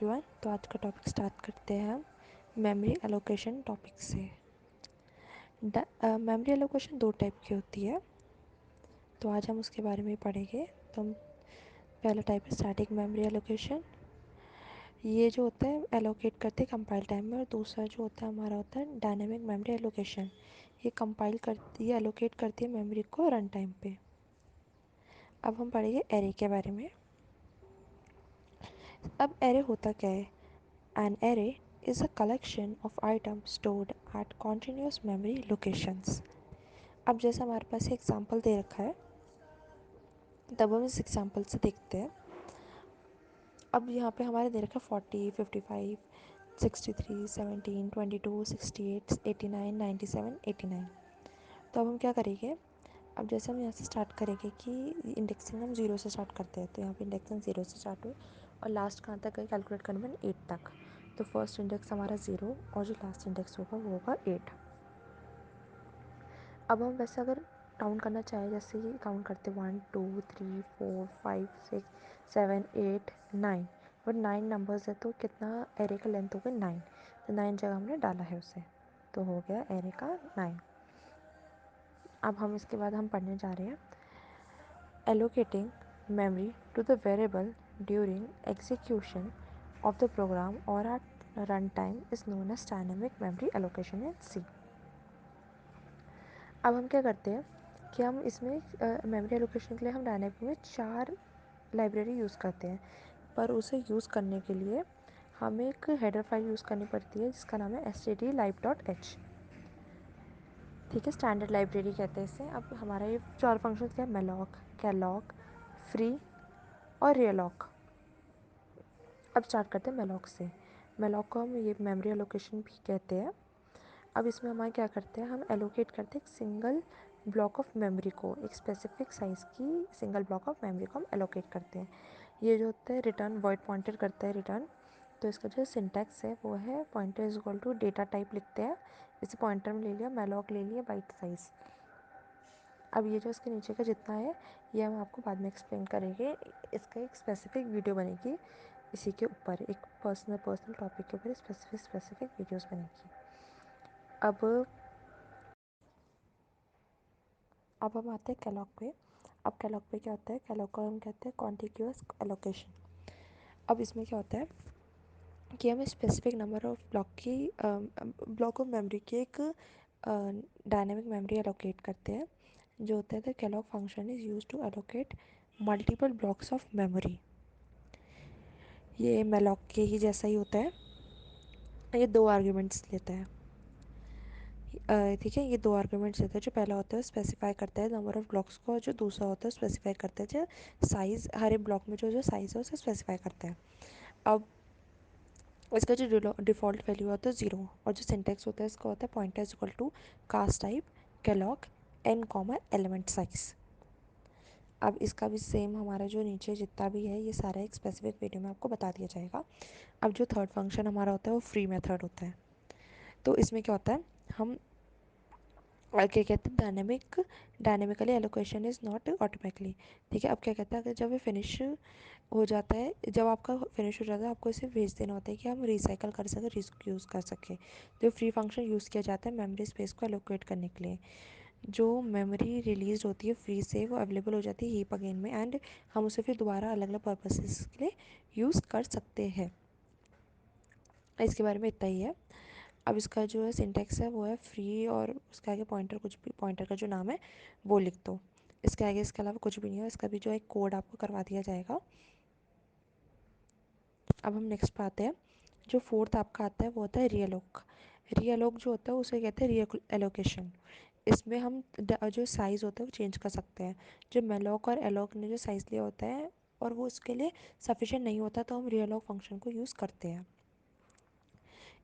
Everyone, तो आज का टॉपिक स्टार्ट करते हैं हम मेमोरी एलोकेशन टॉपिक से। मेमोरी एलोकेशन दो टाइप की होती है, तो आज हम उसके बारे में पढ़ेंगे। तो हम पहला टाइप है स्टैटिक मेमोरी एलोकेशन। ये जो होता है एलोकेट करते हैं कंपाइल टाइम में, और दूसरा जो होता है हमारा होता है डायनेमिक मेमोरी एलोकेशन। ये एलोकेट करती है मेमोरी को रन टाइम पे। अब हम पढ़ेंगे एरे के बारे में। अब एरे होता क्या है? An array is a collection of items stored at continuous memory locations. अब जैसे हमारे पास एग्जांपल दे रखा है, तब हम इस एग्जांपल से देखते हैं। अब यहाँ पे हमारे दे रखा है 40, 55, 63, 17, 22, 68, 89, 97, 89। तो अब हम क्या करेंगे? अब जैसे हम यहाँ से स्टार्ट करेंगे कि इंडेक्सिंग हम ज़ीरो से स्टार्ट करते हैं, तो यहाँ पे इंडेक्सिंग ज़ीरो से स्टार्ट हुई और लास्ट कहाँ तक है कैलकुलेट करने में 8 तक। तो फर्स्ट इंडेक्स हमारा 0 और जो लास्ट इंडेक्स होगा वो होगा 8। अब हम वैसे अगर काउंट करना चाहें, जैसे कि काउंट करते 1 2 3 4 5 6 7 8 9, और 9 नंबर्स है तो कितना एरे का लेंथ हो गया 9। तो 9 जगह हमने डाला है उसे, तो हो गया एरे का 9। अब हम इसके बाद हम पढ़ने जा रहे हैं allocating memory to the variable during execution of the program or at runtime is known as dynamic memory allocation in C। अब हम क्या करते हैं कि हम इसमें मेमोरी एलोकेशन के लिए हम डायनेमिक में 4 लाइब्रेरी यूज़ करते हैं, पर उसे यूज़ करने के लिए हमें एक हेडर फाइल यूज़ करनी पड़ती है जिसका नाम है stdlib.h। ठीक है, स्टैंडर्ड लाइब्रेरी कहते हैं इसे। अब हमारा ये 4 फंक्शन क्या है? मेलॉक, कैलॉक, फ्री और रियलॉक। अब स्टार्ट करते हैं मेलॉक से। मेलॉक को हम ये मेमोरी एलोकेशन भी कहते हैं। अब इसमें हमारे क्या करते हैं, हम एलोकेट करते हैं एक सिंगल ब्लॉक ऑफ मेमोरी को, एक स्पेसिफिक साइज़ की सिंगल ब्लॉक ऑफ मेमोरी को हम एलोकेट करते हैं। ये जो होता है रिटर्न वॉइड पॉइंटर करता है रिटर्न। तो इसका जो सिंटैक्स है वो है pointer is equal to data type लिखते हैं, इसे पॉइंटर में ले लिया, मेलॉक ले लिया बाइट साइज़। अब ये जो इसके नीचे का जितना है ये हम आपको बाद में एक्सप्लेन करेंगे, इसका एक स्पेसिफिक वीडियो बनेगी इसी के ऊपर, एक पर्सनल टॉपिक के ऊपर स्पेसिफिक वीडियोस बनेगी। अब हम आते हैं कैलॉग पे। अब कैलॉग पे क्या होता है? कैलॉग को हम कहते हैं कॉन्टिग्यूअस एलोकेशन। अब इसमें क्या होता है कि हम specific number of block of memory की एक डायनेमिक मेमोरी एलोकेट करते हैं, जो होता है the calloc function is use to allocate multiple blocks of memory. ये मेलॉक के ही जैसा ही होता है, ये 2 आर्ग्यूमेंट्स लेता है। ठीक है, ये 2 आर्ग्यूमेंट्स लेता है। जो पहला होता है स्पेसिफाई करता है नंबर ऑफ ब्लॉक्स को, और जो दूसरा होता है स्पेसिफाई करता है जो साइज़, हर एक ब्लॉक में जो साइज़ है उसे स्पेसिफाई करता है। अब इसका जो डिफ़ॉल्ट वैल्यू होता है 0, और जो सिंटेक्स होता है इसका होता है pointer is equal to cast type calloc n comma element size. अब इसका भी सेम हमारा जो नीचे जितना भी है ये सारा एक स्पेसिफिक वीडियो में आपको बता दिया जाएगा। अब जो थर्ड फंक्शन हमारा होता है वो फ्री मेथड होता है। तो इसमें क्या होता है, हम क्या कहते हैं dynamically allocation is not automatically. ठीक है, अब क्या कहते हैं अगर जब ये फिनिश हो जाता है, जब आपका फिनिश हो जाता है आपको इसे भेज देना होता है कि हम रिसाइकल कर सकें, यूज़ कर सकें। जो फ्री फंक्शन यूज़ किया जाता है मेमोरी स्पेस को एलोकेट करने के लिए, जो मेमोरी रिलीज होती है फ्री से वो अवेलेबल हो जाती है हीप अगेन में, एंड हम उसे फिर दोबारा अलग अलग पर्पसेस के लिए यूज़ कर सकते हैं। इसके बारे में इतना ही है। अब इसका जो है सिंटेक्स है वो है फ्री, और उसके आगे पॉइंटर, कुछ भी पॉइंटर का जो नाम है वो लिख दो। इसके आगे इसके अलावा कुछ भी नहीं है। इसका भी जो एक कोड आपको करवा दिया जाएगा। अब हम नेक्स्ट पे आते हैं। जो फोर्थ आपका आता है वो होता है रीअलोक। रीअलोक जो होता है उसे कहते हैं री एलोकेशन। इसमें हम जो साइज़ होता है वो चेंज कर सकते हैं। जो मेलॉक और एलोक ने जो साइज़ लिया होता है और वो उसके लिए सफिशेंट नहीं होता, तो हम रीअलोक फंक्शन को यूज़ करते हैं।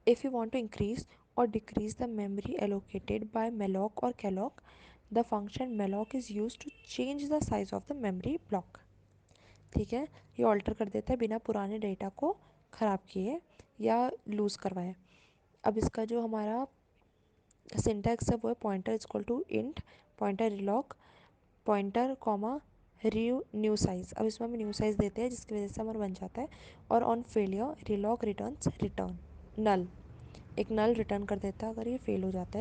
If you want to increase or decrease the memory allocated by malloc or calloc, the function malloc is used to change the size of the memory block। ठीक है, ये ऑल्टर कर देता है बिना पुराने डेटा को ख़राब किए या लूज़ करवाए। अब इसका जो हमारा सिंटैक्स है वो है pointer is equal to int pointer realloc pointer comma रीव न्यू साइज। अब इसमें हम न्यू साइज देते हैं जिसकी वजह से हमारा बन जाता है। और ऑन फेलियर रिलॉग रिटर्न्स रिटर्न नल, एक नल रिटर्न कर देता है अगर ये फेल हो जाता है।